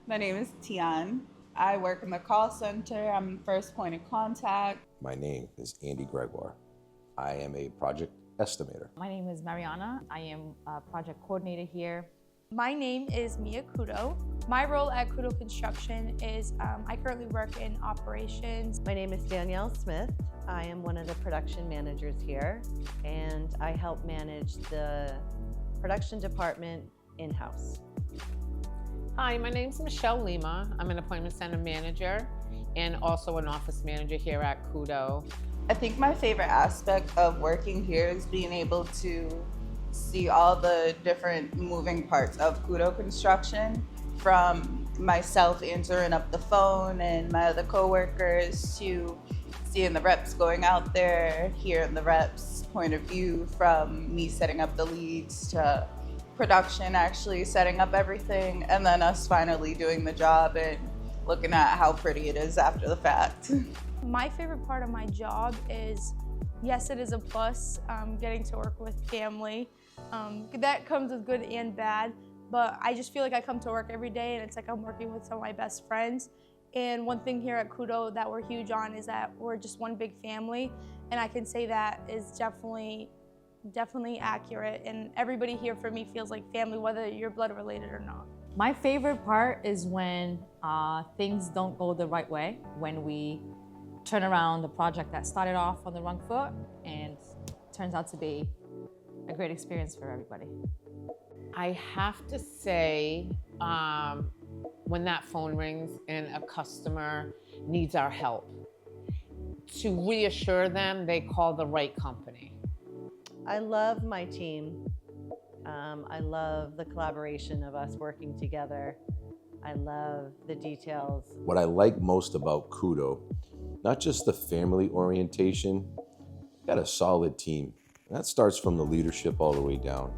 My name is Tian. I work in the call center. I'm first point of contact. My name is Andy Gregoire. I am a project estimator. My name is Mariana. I am a project coordinator here. My name is Mia Couto. My role at Couto Construction is I currently work in operations. My name is Danielle Smith. I am one of the production managers here, and I help manage the production department in-house. Hi, my name is Michelle Lima. I'm an appointment center manager and also an office manager here at Couto. I think my favorite aspect of working here is being able to see all the different moving parts of Couto Construction, from myself answering up the phone and my other coworkers to seeing the reps going out there, hearing the reps' point of view, from me setting up the leads to production actually setting up everything, and then us finally doing the job and looking at how pretty it is after the fact. My favorite part of my job is, yes, it is a plus, getting to work with family. That comes with good and bad, but I just feel like I come to work every day and it's like I'm working with some of my best friends. And one thing here at Couto that we're huge on is that we're just one big family, and I can say that is definitely accurate, and everybody here for me feels like family, whether you're blood related or not. My favorite part is when things don't go the right way, when we turn around the project that started off on the wrong foot and turns out to be a great experience for everybody. I have to say, when that phone rings and a customer needs our help, to reassure them they call the right company. I love my team. I love the collaboration of us working together. I love the details. What I like most about Couto, not just the family orientation, got a solid team. That starts from the leadership all the way down.